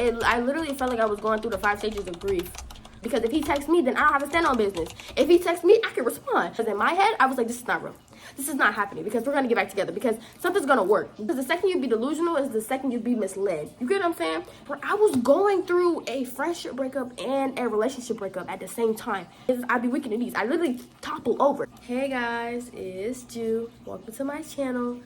I literally felt like I was going through the 5 stages of grief. Because if he texts me, then I don't have to stand on business. If he texts me, I can respond. Because in my head, I was like, this is not real. This is not happening because we're going to get back together because something's going to work. Because the second you be delusional is the second you be misled. You get what I'm saying? But I was going through a friendship breakup and a relationship breakup at the same time. I'd be weak in the knees. I literally topple over. Hey guys, it's Ju. Welcome to my channel.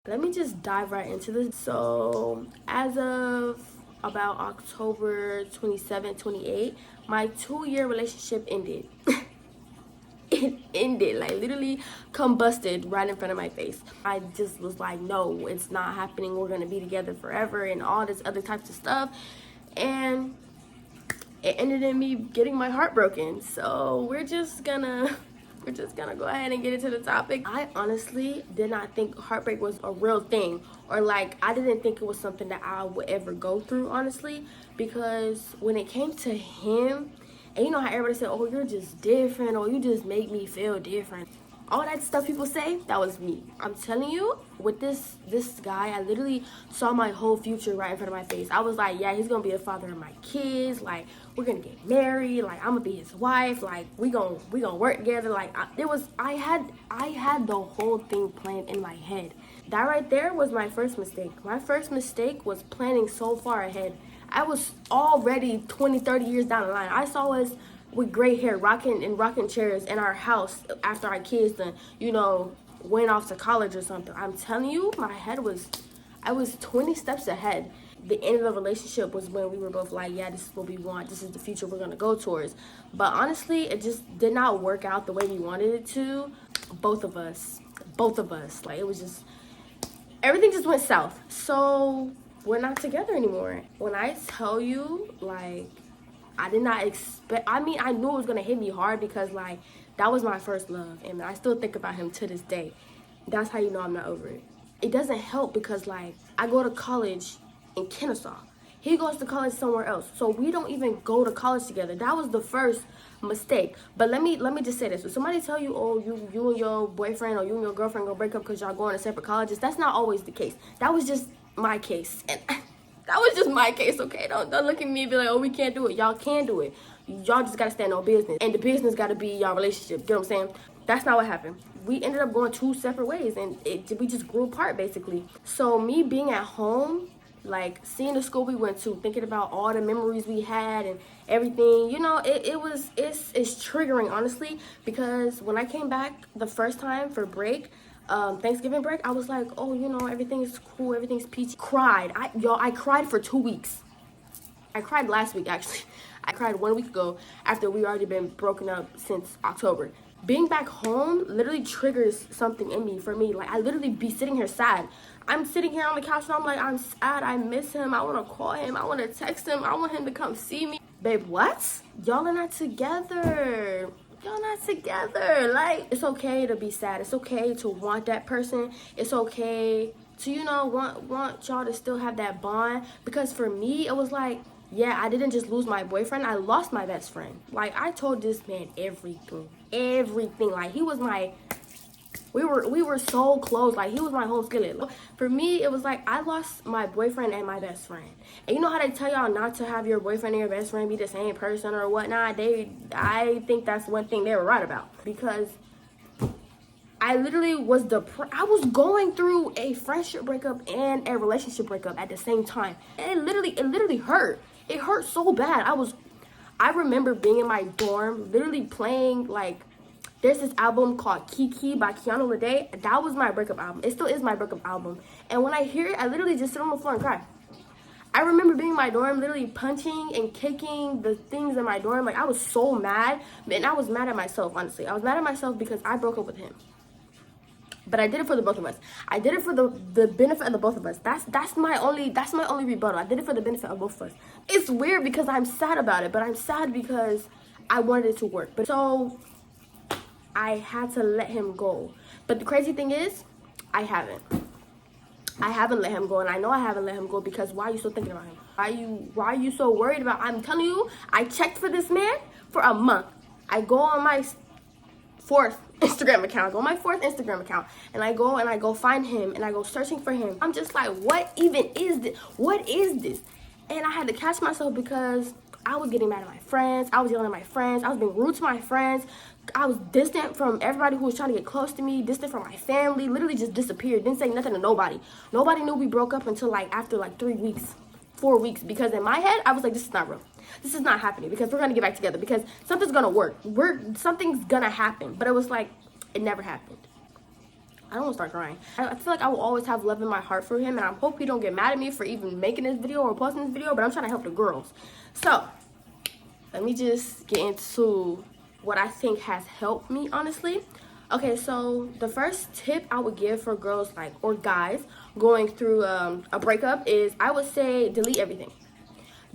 Let me just dive right into this. So as of about October 27, 28, my 2-year relationship ended. It ended, like literally combusted right in front of my face. I just was like, no, it's not happening. We're gonna be together forever and all this other types of stuff. And it ended in me getting my heart broken. So we're just gonna go ahead and get into the topic. I honestly did not think heartbreak was a real thing, or like I didn't think it was something that I would ever go through, honestly, because when it came to him, and you know how everybody said, oh, you're just different, or you just make me feel different. All that stuff people say, that was me. I'm telling you, with this guy, I literally saw my whole future right in front of my face. I was like, yeah, he's gonna be the father of my kids. Like, we're gonna get married. Like, I'm gonna be his wife. Like, we gonna work together. Like, I had the whole thing planned in my head. That right there was my first mistake. My first mistake was planning so far ahead. I was already 20, 30 years down the line. I saw us with gray hair rocking chairs in our house after our kids then, you know, went off to college or something. I'm telling you, I was 20 steps ahead. The end of the relationship was when we were both like, yeah, this is what we want. This is the future we're going to go towards. But honestly, it just did not work out the way we wanted it to. Both of us. Like, it was just, everything just went south. So we're not together anymore. When I tell you, like, I did not expect, I mean, I knew it was going to hit me hard because, like, that was my first love. And I still think about him to this day. That's how you know I'm not over it. It doesn't help because, like, I go to college in Kennesaw. He goes to college somewhere else. So we don't even go to college together. That was the first mistake. But let me just say this. If somebody tell you, oh, you and your boyfriend or you and your girlfriend gonna break up because y'all going to separate colleges, that's not always the case. That was just my case. And that was just my case, okay? Don't look at me and be like, oh, we can't do it. Y'all can do it. Y'all just gotta stand on business. And the business gotta be y'all relationship. You know what I'm saying? That's not what happened. We ended up going 2 separate ways and we just grew apart, basically. So me being at home, like seeing the school we went to, thinking about all the memories we had and everything, you know, it's triggering, honestly, because when I came back the first time for break, Thanksgiving break, I was like, oh, you know, everything's cool, everything's peachy. I cried for 2 weeks. I cried last week, actually. I cried 1 week ago after we already been broken up since October. Being back home literally triggers something in me, for me. Like, I literally be sitting here sad. I'm sitting here on the couch and I'm like, I'm sad, I miss him, I want to call him, I want to text him, I want him to come see me. Babe, what? Y'all are not together. Y'all not together. Like, it's okay to be sad. It's okay to want that person. It's okay to, you know, want y'all to still have that bond. Because for me, it was like, yeah, I didn't just lose my boyfriend. I lost my best friend. Like, I told this man everything. Like, he was my, we were so close. Like, he was my whole skillet. For me, it was like I lost my boyfriend and my best friend. And you know how they tell y'all not to have your boyfriend and your best friend be the same person or whatnot? I think that's one thing they were right about, because I literally was I was going through a friendship breakup and a relationship breakup at the same time. And it literally hurt. It hurt so bad. I remember being in my dorm, literally playing, like, there's this album called Kiki by Kiana Lede. That was my breakup album. It still is my breakup album. And when I hear it, I literally just sit on the floor and cry. I remember being in my dorm, literally punching and kicking the things in my dorm. Like, I was so mad. And I was mad at myself, honestly. I was mad at myself because I broke up with him. But I did it for the both of us. I did it for the benefit of the both of us. That's my only rebuttal. I did it for the benefit of both of us. It's weird because I'm sad about it, but I'm sad because I wanted it to work. But so I had to let him go. But the crazy thing is, I haven't let him go, and I know I haven't let him go because why are you still thinking about him? Why are you so worried about? I'm telling you, I checked for this man for a month. I go on my fourth Instagram account, and I go find him, and I go searching for him. I'm just like, what even is this? What is this? And I had to catch myself because I was getting mad at my friends. I was yelling at my friends. I was being rude to my friends. I was distant from everybody who was trying to get close to me, distant from my family, literally just disappeared. Didn't say nothing to nobody. Nobody knew we broke up until like after like 3 weeks, 4 weeks, because in my head, I was like, this is not real. This is not happening because we're going to get back together because something's going to work. Something's going to happen. But it was like, it never happened. I don't want to start crying. I feel like I will always have love in my heart for him, and I hope he don't get mad at me for even making this video or posting this video, but I'm trying to help the girls. So, let me just get into what I think has helped me, honestly. Okay, so the first tip I would give for girls like or guys going through a breakup is I would say delete everything.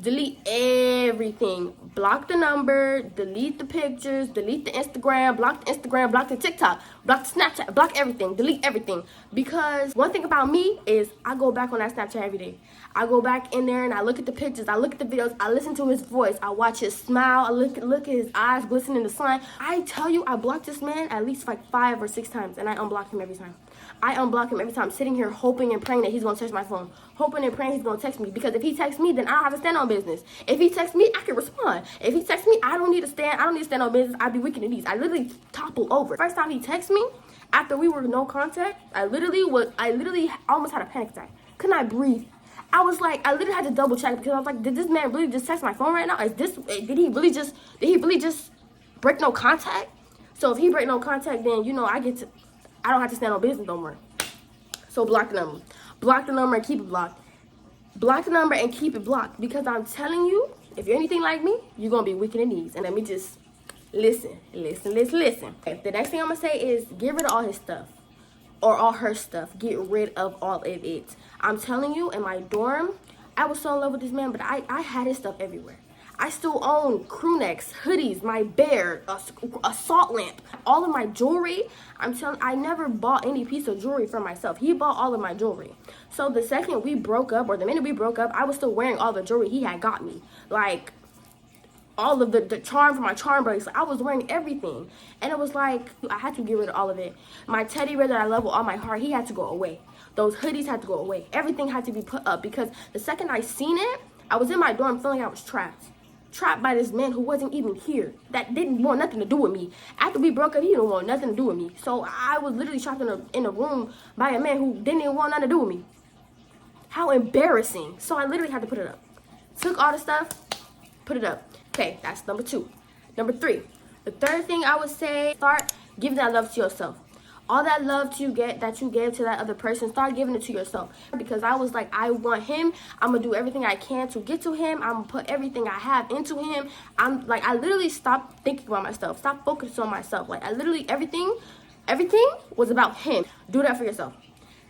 Delete everything. Block the number, delete the pictures, delete the Instagram, block the TikTok, block the Snapchat, block everything, delete everything. Because one thing about me is I go back on that Snapchat every day. I go back in there and I look at the pictures, I look at the videos, I listen to his voice, I watch his smile, I look at his eyes glistening in the sun. I tell you, I blocked this man at least like 5 or 6 times, and I unblock him every time. I unblock him every time, sitting here hoping and praying that he's gonna touch my phone, hoping and praying he's gonna text me, because if he texts me, then I don't have to stand on business. If he texts me, I can respond. If he texts me, I don't need to stand on business. I'd be weak in the knees. I literally topple over. First time he texted me, after we were no contact, I literally almost had a panic attack. Could not breathe. I was like, I literally had to double check because I was like, did this man really just text my phone right now? Did he really just break no contact? So if he break no contact, then I don't have to stand on business no more. So block the number. Block the number and keep it blocked. Block the number and keep it blocked, because I'm telling you, if you're anything like me, you're gonna be weak in the knees. And let me just listen. Okay, the next thing I'm gonna say is get rid of all his stuff. Or all her stuff. Get rid of all of it. I'm telling you, in my dorm, I was so in love with this man, but I had his stuff everywhere. I still own crew necks, hoodies, my bear, a salt lamp, all of my jewelry. I never bought any piece of jewelry for myself. He bought all of my jewelry. So the second we broke up, or the minute we broke up, I was still wearing all the jewelry he had got me. Like, all of the charm for my charm bracelet. I was wearing everything. And it was like, I had to get rid of all of it. My teddy bear that I love with all my heart, he had to go away. Those hoodies had to go away. Everything had to be put up, because the second I seen it, I was in my dorm feeling I was trapped. Trapped by this man who wasn't even here, that didn't want nothing to do with me. After we broke up, he didn't want nothing to do with me. So I was literally trapped in a room by a man who didn't even want nothing to do with me. How embarrassing. So I literally had to put it up. Took all the stuff, put it up. Okay, that's number 2. Number 3, the third thing I would say, start giving that love to yourself. All that love that you gave to that other person, start giving it to yourself. Because I was like, I want him. I'm going to do everything I can to get to him. I'm going to put everything I have into him. I literally stopped thinking about myself. Stop focusing on myself. Like, I literally, everything was about him. Do that for yourself.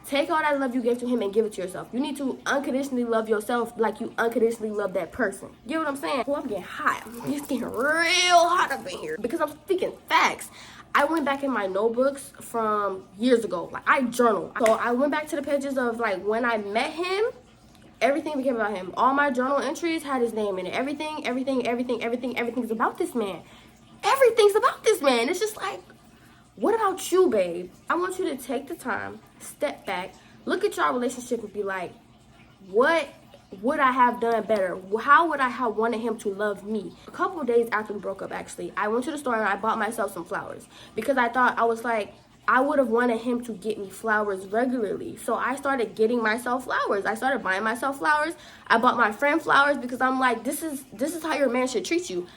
Take all that love you gave to him and give it to yourself. You need to unconditionally love yourself like you unconditionally love that person. You know what I'm saying? Oh, I'm getting hot. It's getting real hot up in here because I'm speaking facts. I went back in my notebooks from years ago. Like, I journal. So I went back to the pages of like when I met him. Everything became about him. All my journal entries had his name in it. Everything's about this man. Everything's about this man. It's just like, what about you, babe? I want you to take the time, step back, look at your relationship and be like, what would I have done better? How would I have wanted him to love me? A couple of days after we broke up, actually, I went to the store and I bought myself some flowers, because I would have wanted him to get me flowers regularly. So I started getting myself flowers. I started buying myself flowers. I bought my friend flowers, because I'm like, this is how your man should treat you.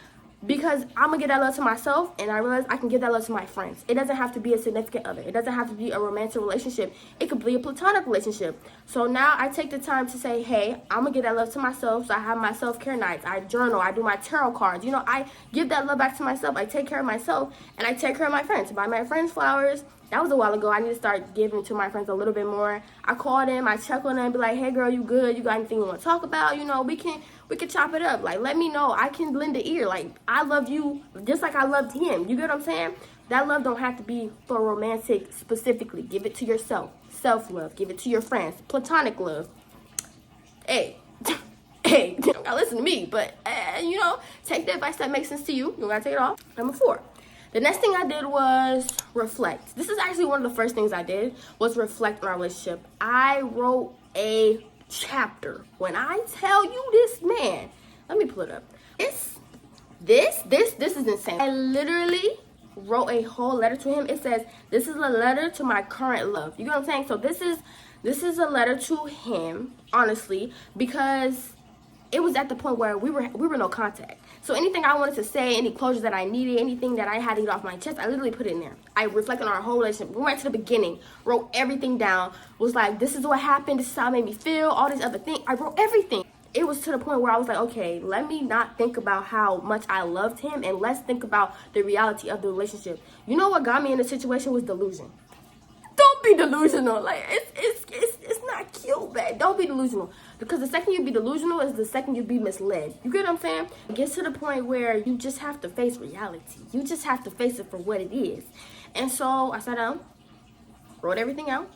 Because I'm going to give that love to myself, and I realize I can give that love to my friends. It doesn't have to be a significant other. It doesn't have to be a romantic relationship. It could be a platonic relationship. So now I take the time to say, hey, I'm going to give that love to myself. So I have my self-care nights. I journal. I do my tarot cards. I give that love back to myself. I take care of myself, and I take care of my friends. Buy my friends flowers. That was a while ago. I need to start giving to my friends a little bit more. I call them, I check on them, and be like, hey girl, you good? You got anything you want to talk about? We can chop it up. Like, let me know. I can lend an ear. Like, I love you just like I loved him. You get what I'm saying? That love don't have to be for romantic specifically. Give it to yourself. Self-love. Give it to your friends. Platonic love. Hey. Hey, you don't gotta listen to me, but you know, take the advice that makes sense to you. You don't gotta take it all. Number 4. The next thing I did was reflect. This is actually one of the first things I did, was reflect on our relationship. I wrote a chapter. When I tell you this, man, let me pull it up. This is insane. I literally wrote a whole letter to him. It says, "This is a letter to my current love." You know what I'm saying? So this is a letter to him, honestly, because it was at the point where we were no contact. So anything I wanted to say, any closure that I needed, anything that I had to get off my chest, I literally put it in there. I reflected on our whole relationship. We went to the beginning, wrote everything down, was like, this is what happened, this is how it made me feel, all these other things. I wrote everything. It was to the point where I was like, okay, let me not think about how much I loved him, and let's think about the reality of the relationship. You know what got me in the situation was delusion. Don't be delusional. Like, it's not cute, man. Don't be delusional. Because the second you be delusional is the second you be misled. You get what I'm saying? It gets to the point where you just have to face reality. You just have to face it for what it is. And so I sat down, wrote everything out,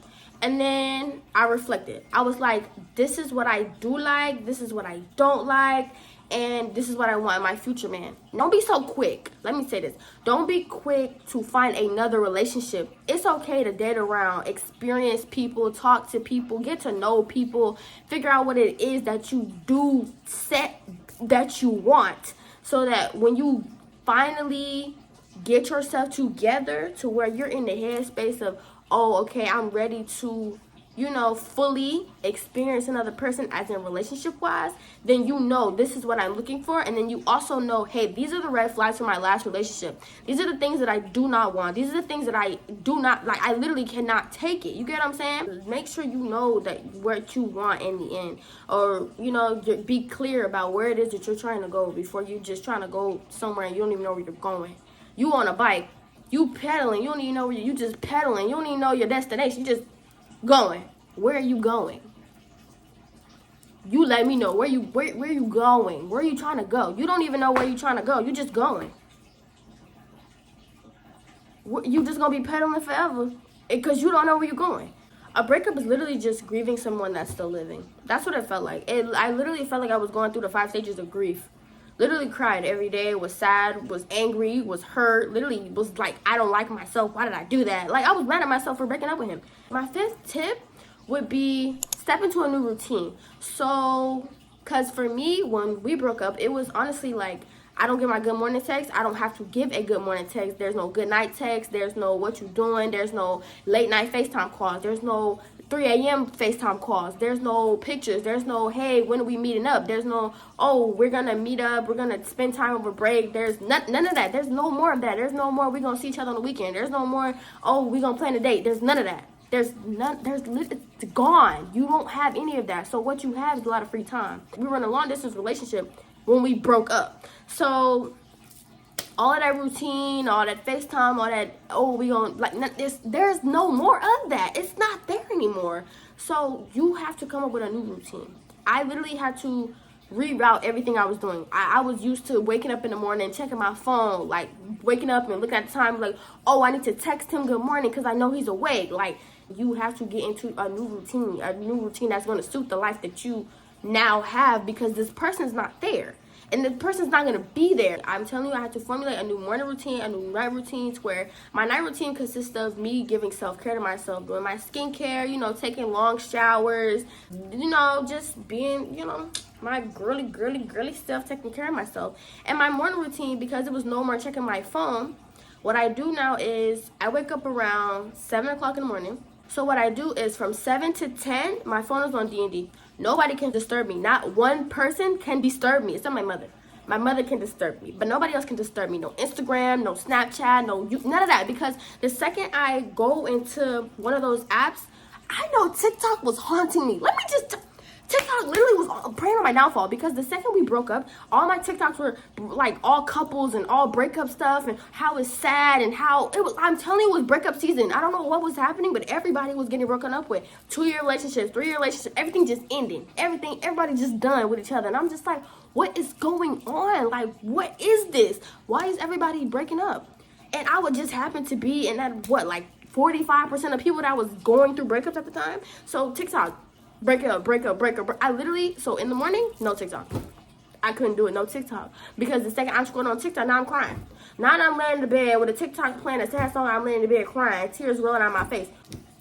and then I reflected. I was like, this is what I do like, this is what I don't like, and this is what I want in my future man. Don't be so quick. Let me say this. Don't be quick to find another relationship. It's okay to date around, experience people, talk to people, get to know people, figure out what it is that you do set that you want, so that when you finally get yourself together to where you're in the headspace of, oh, okay, I'm ready to, you know, fully experience another person as in relationship-wise, then you know this is what I'm looking for. And then you also know, hey, these are the red flags from my last relationship. These are the things that I do not want. These are the things that I do not, like, I literally cannot take it. You get what I'm saying? Make sure you know that what you want in the end. Or, you know, be clear about where it is that you're trying to go before you just trying to go somewhere and you don't even know where you're going. You on a bike, you pedaling, you don't even know where you just pedaling. You don't even know your destination. You just going. Where are you going? You let me know where you going. Where are you trying to go? You don't even know where you're trying to go. You just going. You just gonna be pedaling forever because you don't know where you're going. A breakup is literally just grieving someone that's still living. That's what it felt like. I literally felt like I was going through the 5 stages of grief. Literally cried every day, was sad, was angry, was hurt, literally was like, I don't like myself. Why did I do that? Like, I was mad at myself for breaking up with him. My 5th tip would be step into a new routine. So, because for me, when we broke up, it was honestly like, I don't get my good morning text. I don't have to give a good morning text. There's no good night text. There's no what you doing. There's no late night FaceTime calls. There's no 3 a.m. FaceTime calls. There's no pictures. There's no, hey, when are we meeting up? There's no, oh, we're going to meet up. We're going to spend time over break. There's none of that. There's no more of that. There's no more, we're going to see each other on the weekend. There's no more, oh, we're going to plan a date. There's none of that. It's gone. You don't have any of that. So what you have is a lot of free time. We were in a long distance relationship when we broke up. So all of that routine, all that FaceTime, all that, oh, we gonna, like, there's no more of that. It's not there anymore. So you have to come up with a new routine. I literally had to reroute everything I was doing. I was used to waking up in the morning, checking my phone, like waking up and looking at the time, like, oh, I need to text him good morning because I know he's awake. Like, you have to get into a new routine that's going to suit the life that you now have, because this person's not there. And the person's not going to be there. I'm telling you, I had to formulate a new morning routine, a new night routine, to where my night routine consists of me giving self-care to myself, doing my skincare, you know, taking long showers, you know, just being, you know, my girly stuff, taking care of myself. And my morning routine, because it was no more checking my phone, what I do now is I wake up around 7 o'clock in the morning. So what I do is from 7 to 10, my phone is on D&D. Nobody can disturb me. Not one person can disturb me. It's not my mother. My mother can disturb me, but nobody else can disturb me. No Instagram, no Snapchat, none of that. Because the second I go into one of those apps, I know TikTok was haunting me. TikTok literally was preying on my downfall, because the second we broke up, all my TikToks were like all couples and all breakup stuff and how it's sad and how it was. I'm telling you, it was breakup season. I don't know what was happening, but everybody was getting broken up with. 2-year relationships, 3-year relationships, everything just ending. Everybody just done with each other. And I'm just like, what is going on? Like, what is this? Why is everybody breaking up? And I would just happen to be in that, 45% of people that was going through breakups at the time. So TikTok, break up, break up, break up. I literally, so in the morning, no TikTok. I couldn't do it, no TikTok. Because the second I'm scrolling on TikTok, now I'm crying. Now I'm laying in the bed with a TikTok playing a sad song, I'm laying in the bed crying, tears rolling out my face.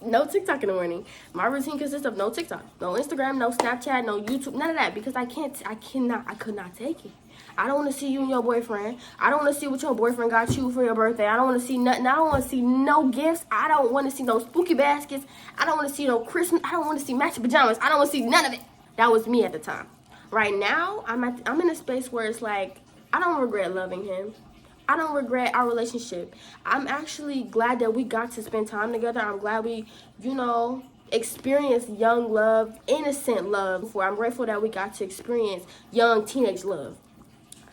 No TikTok in the morning. My routine consists of no TikTok, no Instagram, no Snapchat, no YouTube, none of that. Because I could not take it. I don't want to see you and your boyfriend. I don't want to see what your boyfriend got you for your birthday. I don't want to see nothing. I don't want to see no gifts. I don't want to see no spooky baskets. I don't want to see no Christmas. I don't want to see matching pajamas. I don't want to see none of it. That was me at the time. Right now, I'm in a space where it's like, I don't regret loving him. I don't regret our relationship. I'm actually glad that we got to spend time together. I'm glad we, experienced young love, innocent love. I'm grateful that we got to experience young teenage love.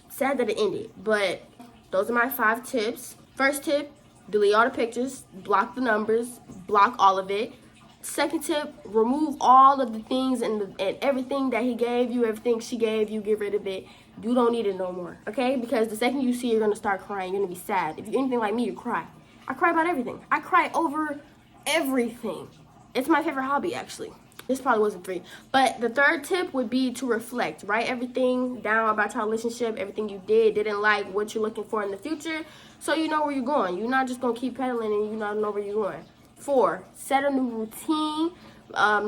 Sad that it ended, but those are my 5 tips. First tip, delete all the pictures, block the numbers, block all of it. Second tip, remove all of the things and everything that he gave you, everything she gave you, get rid of it. You don't need it no more, okay? Because the second you see it, you're going to start crying. You're going to be sad. If you're anything like me, you cry. I cry about everything. I cry over everything. It's my favorite hobby, actually. This probably wasn't 3. But the third tip would be to reflect. Write everything down about your relationship, everything you didn't like, what you're looking for in the future, so you know where you're going. You're not just going to keep pedaling and you don't know where you're going. 4, set a new routine,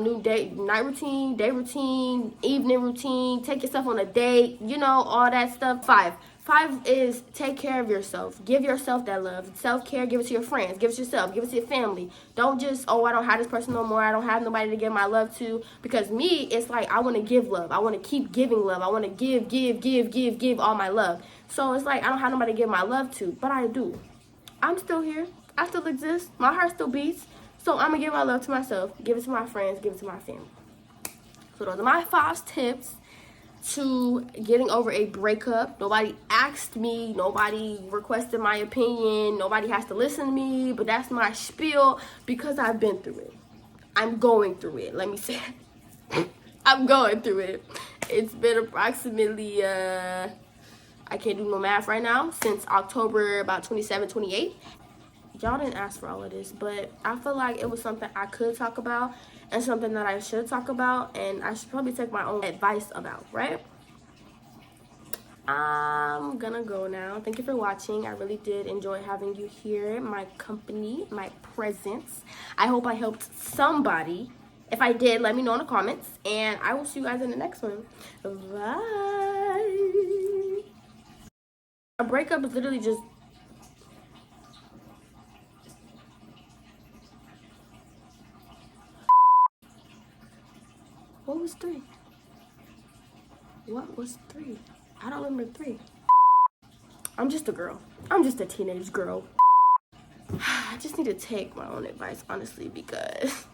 new night routine, day routine, evening routine, take yourself on a date, all that stuff. 5 is take care of yourself. Give yourself that love. Self-care, give it to your friends. Give it to yourself. Give it to your family. Don't just, I don't have this person no more. I don't have nobody to give my love to. Because me, it's like I want to give love. I want to keep giving love. I want to give all my love. So it's like I don't have nobody to give my love to. But I do. I'm still here. I still exist. My heart still beats. So I'm going to give my love to myself. Give it to my friends. Give it to my family. So those are my 5 tips to getting over a breakup. Nobody asked me, nobody requested my opinion, nobody has to listen to me, but that's my spiel because I've been through it. I'm going through it. Let me say I'm going through it. It's been approximately I can't do no math right now, since October about 27, 28. Y'all didn't ask for all of this, but I feel like it was something I could talk about and something that I should talk about, and I should probably take my own advice about, right? I'm gonna go now. Thank you for watching. I really did enjoy having you here, my company, my presence. I hope I helped somebody. If I did, let me know in the comments, and I will see you guys in the next one. Bye. A breakup is literally just... What was 3? What was 3? I don't remember 3. I'm just a girl. I'm just a teenage girl. I just need to take my own advice, honestly, because